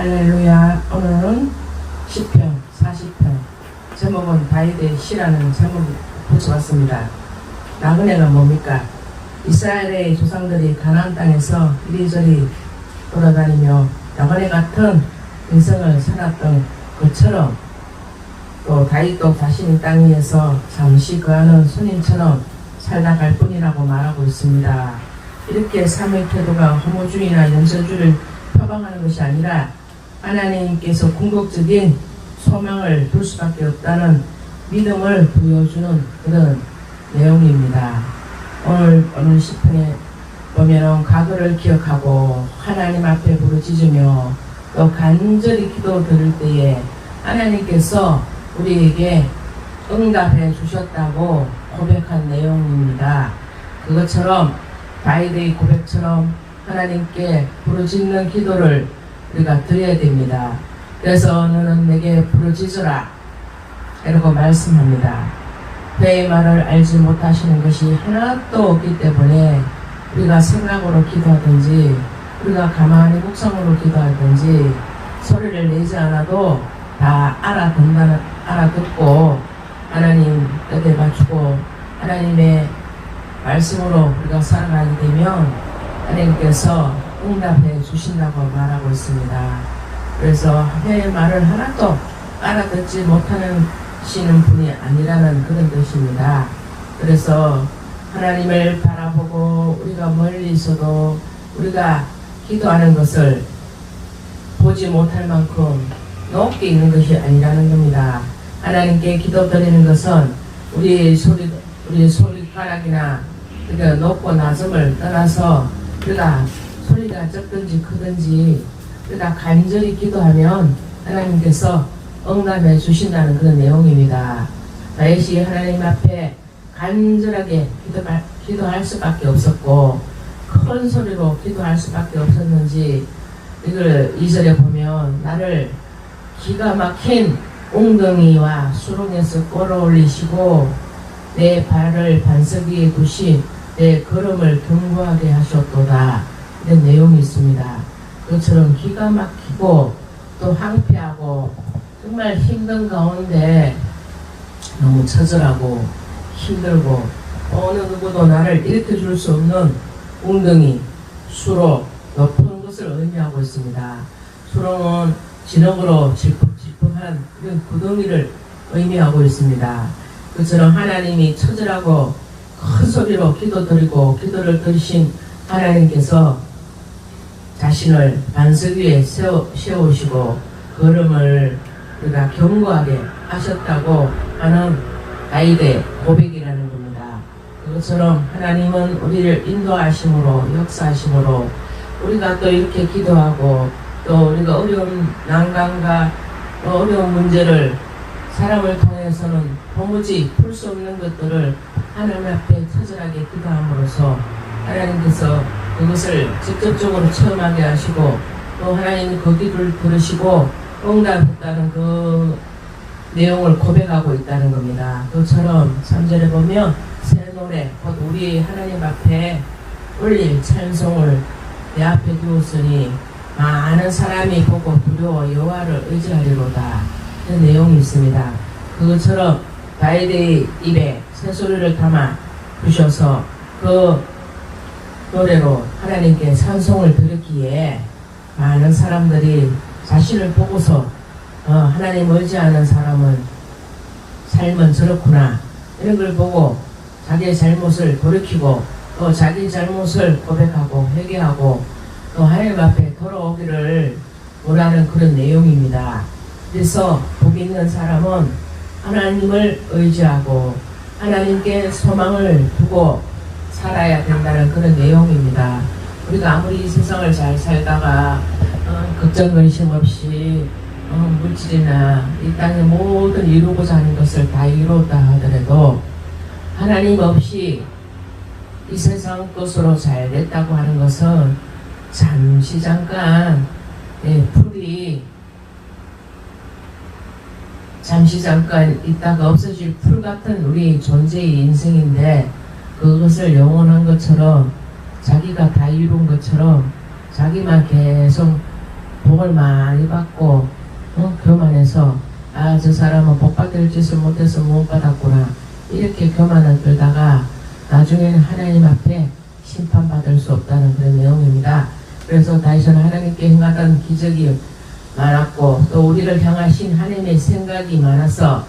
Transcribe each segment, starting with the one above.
할렐루야. 오늘은 시편 40편 제목은 다윗의 시라는 제목을 붙여봤습니다. 나그네가 뭡니까? 이스라엘의 조상들이 가나안 땅에서 이리저리 돌아다니며 나그네 같은 인생을 살았던 것처럼 또 다윗도 자신이 땅 위에서 잠시 거하는 손님처럼 살다 갈 뿐이라고 말하고 있습니다. 이렇게 삶의 태도가 허무주의나 연설주의를 표방하는 것이 아니라 하나님께서 궁극적인 소망을 둘 수밖에 없다는 믿음을 보여주는 그런 내용입니다. 오늘 시편에 보면 과거를 기억하고 하나님 앞에 부르짖으며 또 간절히 기도 드릴 때에 하나님께서 우리에게 응답해 주셨다고 고백한 내용입니다. 그것처럼 다윗의 고백처럼 하나님께 부르짖는 기도를 우리가 드려야 됩니다. 그래서 너는 내게 부르짖으라 이라고 말씀합니다. 그의 말을 알지 못하시는 것이 하나도 없기 때문에 우리가 생각으로 기도하든지 우리가 가만히 묵상으로 기도하든지 소리를 내지 않아도 다 알아듣고 하나님 뜻에 맞추고 하나님의 말씀으로 우리가 살아가게 되면 하나님께서 응답해 주신다고 말하고 있습니다. 그래서 그의 말을 하나도 알아듣지 못하는 시는 분이 아니라는 그런 뜻입니다. 그래서 하나님을 바라보고 우리가 멀리 있어도 우리가 기도하는 것을 보지 못할 만큼 높게 있는 것이 아니라는 겁니다. 하나님께 기도드리는 것은 우리 소리가락이나 우리가 높고 낮음을 떠나서 우리가 소리가 적든지 크든지 우리가 간절히 기도하면 하나님께서 응답해 주신다는 그런 내용입니다. 다윗이 하나님 앞에 간절하게 기도할 수밖에 없었고 큰 소리로 기도할 수밖에 없었는지 이걸 2절에 보면 나를 기가 막힌 웅덩이와 수렁에서 끌어올리시고 내 발을 반석 위에 두신 내 걸음을 견고하게 하셨도다 이런 내용이 있습니다. 그처럼 기가 막히고 또 황폐하고 정말 힘든 가운데 너무 처절하고 힘들고 어느 누구도 나를 일으켜 줄 수 없는 웅덩이, 수로 높은 것을 의미하고 있습니다. 수렁은 진흙으로 질퍽질퍽한 이런 구덩이를 의미하고 있습니다. 그처럼 하나님이 처절하고 큰 소리로 기도드리고 기도를 들으신 하나님께서 자신을 반석 위에 세우시고 걸음을 우리가 견고하게 하셨다고 하는 다윗의 고백이라는 겁니다. 그것처럼 하나님은 우리를 인도하심으로 역사하심으로 우리가 또 이렇게 기도하고 또 우리가 어려운 난관과 어려운 문제를 사람을 통해서는 도무지 풀 수 없는 것들을 하나님 앞에 처절하게 기도함으로써 하나님께서 그것을 직접적으로 체험하게 하시고 또 하나님이 그 기도를 들으시고 응답했다는 그 내용을 고백하고 있다는 겁니다. 그처럼 3절에 보면 새 노래 곧 우리 하나님 앞에 올릴 찬송을 내 앞에 두었으니 많은 사람이 보고 두려워 여호와를 의지하리로다 이런 내용이 있습니다. 그것처럼 다윗의 입에 새소리를 담아 주셔서 그 노래로 하나님께 찬송을 드렸기에 많은 사람들이 자신을 보고서 하나님 의지하는 사람은 삶은 저렇구나 이런 걸 보고 자기의 잘못을 돌이키고 또 자기 잘못을 고백하고 회개하고 또 하나님 앞에 돌아오기를 원하는 그런 내용입니다. 그래서 복 있는 사람은 하나님을 의지하고 하나님께 소망을 두고 살아야 된다는 그런 내용입니다. 우리가 아무리 세상을 잘 살다가 걱정 근심 없이 물질이나 이 땅의 모든 이루고자 하는 것을 다 이루었다 하더라도 하나님 없이 이 세상 것으로 잘 됐다고 하는 것은 잠시 잠깐 풀이 잠시 잠깐 있다가 없어질 풀 같은 우리 존재의 인생인데 그것을 영원한 것처럼 자기가 다 이룬 것처럼 자기만 계속 복을 많이 받고 교만해서 아, 저 사람은 복 받을 짓을 못해서 못 받았구나 이렇게 교만을 들다가 나중에는 하나님 앞에 심판받을 수 없다는 그런 내용입니다. 그래서 다윗은 하나님께 행하던 기적이 많았고 또 우리를 향하신 하나님의 생각이 많아서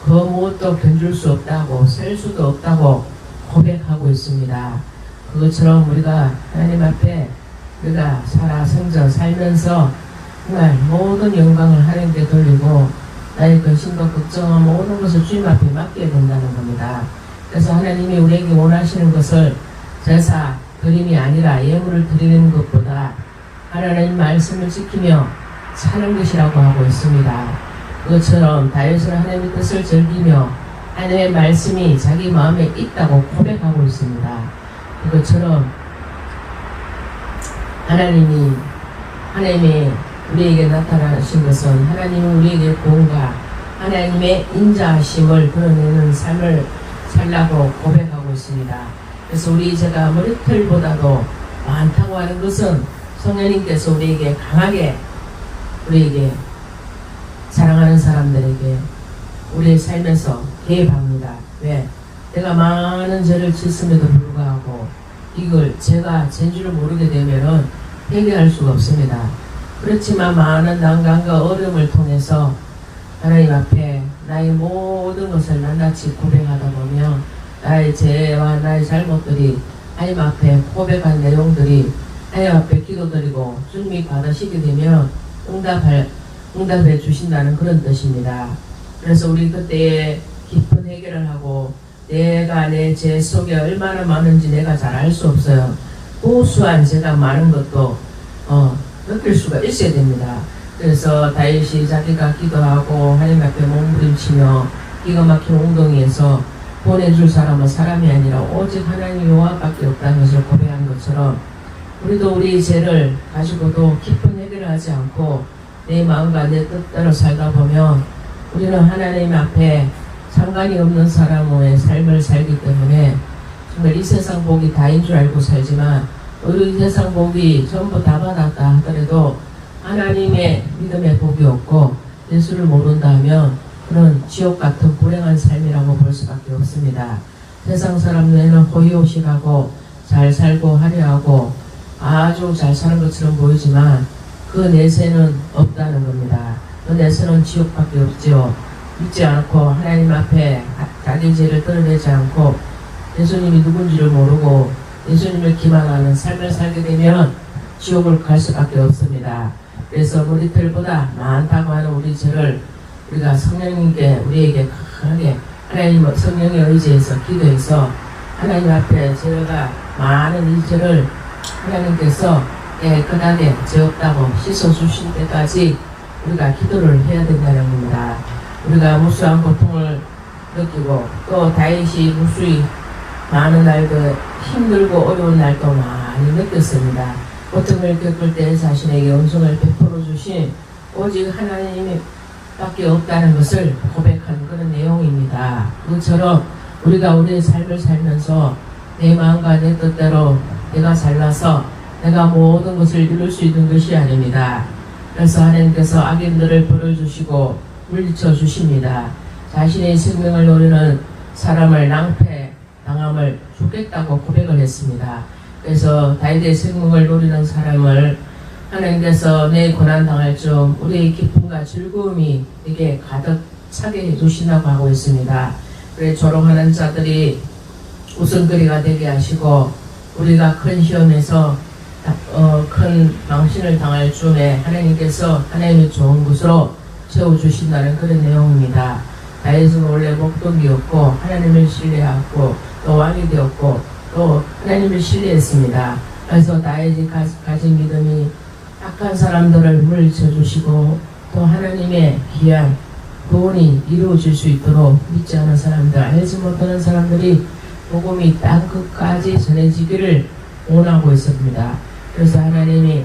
그 무엇도 견줄 수 없다고 셀 수도 없다고 고백하고 있습니다. 그것처럼 우리가 하나님 앞에 우리가 살면서 정말 모든 영광을 하나님께 돌리고 나의 근심과 걱정과 모든 것을 주님 앞에 맡겨야 된다는 겁니다. 그래서 하나님이 우리에게 원하시는 것을 제사, 드림이 아니라 예물을 드리는 것보다 하나님 말씀을 지키며 사는 것이라고 하고 있습니다. 그것처럼 다윗은 하나님의 뜻을 즐기며 하나님의 말씀이 자기 마음에 있다고 고백하고 있습니다. 그것처럼 하나님이 우리에게 나타나신 것은 하나님이 우리에게 구원과 하나님의 인자하심을 드러내는 삶을 살라고 고백하고 있습니다. 그래서 우리 죄가 머리털보다도 많다고 하는 것은 성령님께서 우리에게 강하게 우리에게 사랑하는 사람들에게 우리의 삶에서 개입합니다. 왜? 내가 많은 죄를 짓음에도 불구하고 이걸 제가 죄인지를 모르게 되면은 해결할 수가 없습니다. 그렇지만 많은 난관과 어려움을 통해서 하나님 앞에 나의 모든 것을 낱낱이 고백하다 보면 나의 죄와 나의 잘못들이 하나님 앞에 고백한 내용들이 하나님 앞에 기도드리고 주님이 받으시게 되면 응답해 주신다는 그런 뜻입니다. 그래서 우리 그때에 깊은 해결을 하고 내가 내 죄 속에 얼마나 많은지 내가 잘 알 수 없어요. 고수한 죄가 많은 것도 느낄 수가 있어야 됩니다. 그래서 다윗이 자기가 기도하고 하나님 앞에 몸부림치며 기가 막힌 웅덩이에서 보내줄 사람은 사람이 아니라 오직 하나님 여호와밖에 없다는 것을 고백한 것처럼 우리도 우리 죄를 가지고도 깊은 해결을 하지 않고 내 마음과 내 뜻대로 살다 보면 우리는 하나님 앞에 상관이 없는 사람의 삶을 살기 때문에 정말 이 세상 복이 다인 줄 알고 살지만 우리 이 세상 복이 전부 다 받았다 하더라도 하나님의 믿음의 복이 없고 예수를 모른다 하면 그런 지옥 같은 불행한 삶이라고 볼 수밖에 없습니다. 세상 사람들은 호의호식하고 잘 살고 화려하고 아주 잘 사는 것처럼 보이지만 그 내세는 없다는 겁니다. 그 내세는 지옥밖에 없지요. 믿지 않고 하나님 앞에 자기 죄를 드러내지 않고 예수님이 누군지를 모르고 예수님을 기만하는 삶을 살게 되면 지옥을 갈 수밖에 없습니다. 그래서 머리털보다 많다고 하는 우리 죄를 우리가 성령님께 우리에게 강하게 하나님 성령의 의지에서 기도해서 하나님 앞에 죄가 많은 이 죄를 하나님께서 깨끗하게 죄 없다고 씻어주실 때까지 우리가 기도를 해야 된다는 겁니다. 우리가 무수한 고통을 느끼고 또 다윗이 무수히 많은 날도 힘들고 어려운 날도 많이 느꼈습니다. 고통을 겪을 때 자신에게 은총을 베풀어 주신 오직 하나님이 밖에 없다는 것을 고백한 그런 내용입니다. 그것처럼 우리가 우리의 삶을 살면서 내 마음과 내 뜻대로 내가 잘나서 내가 모든 것을 이룰 수 있는 것이 아닙니다. 그래서 하나님께서 악인들을 벌어주시고 물리쳐 주십니다. 자신의 생명을 노리는 사람을 낭패당함을 죽겠다고 고백을 했습니다. 그래서 다윗의 생명을 노리는 사람을 하나님께서 내 고난 당할 중 우리의 기쁨과 즐거움이 되게 가득 차게 해주신다고 하고 있습니다. 그래 조롱하는 자들이 웃음거리가 되게 하시고 우리가 큰 시험에서 큰 망신을 당할 즈음에 하나님께서 하나님의 좋은 곳으로 채워주신다는 그런 내용입니다. 다윗은 원래 목동이었고 하나님을 신뢰하고 또 왕이 되었고 또 하나님을 신뢰했습니다. 그래서 다윗이 가진 믿음이 악한 사람들을 물리쳐 주시고 또 하나님의 귀한 구원이 이루어질 수 있도록 믿지 않은 사람들, 알지 못하는 사람들이 복음이 땅 끝까지 전해지기를 원하고 있습니다. 그래서 하나님이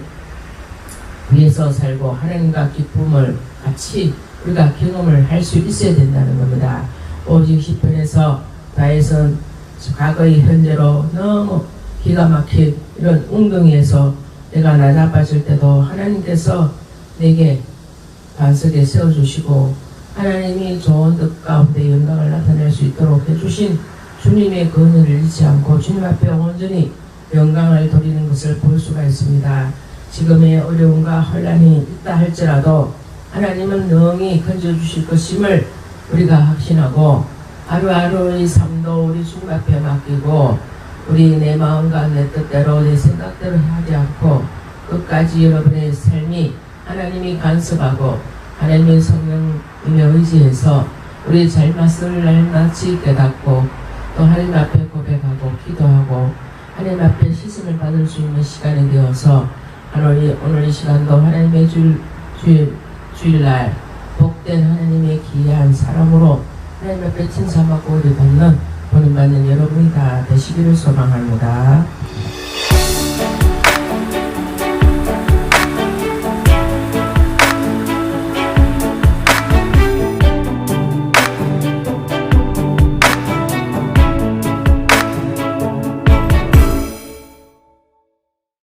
위에서 살고 하나님과 기쁨을 같이 우리가 경험을 할 수 있어야 된다는 겁니다. 오직 시편에서 다윗은 과거의 현재로 너무 기가 막힌 이런 웅덩이에서 내가 나자빠질 때도 하나님께서 내게 반석에 세워주시고 하나님이 좋은 뜻 가운데 영광을 나타낼 수 있도록 해주신 주님의 그 은혜를 잊지 않고 주님 앞에 온전히 영광을 돌리는 것을 볼 수가 있습니다. 지금의 어려움과 혼란이 있다 할지라도 하나님은 능히 건져주실 것임을 우리가 확신하고 하루하루의 삶도 우리 주님 앞에 맡기고 우리 내 마음과 내 뜻대로 내 생각대로 하지 않고 끝까지 여러분의 삶이 하나님이 간섭하고 하나님의 성령님에 의지해서 우리 잘못을 날마치 깨닫고 또 하나님 앞에 고백하고 기도하고 하나님 앞에 시선을 받을 수 있는 시간이 되어서 오늘 이 시간도 하나님의 주일날 복된 하나님의 귀한 사람으로 하나님 앞에 칭찬받고 우리 받는 본인받는 여러분이 다 되시기를 소망합니다.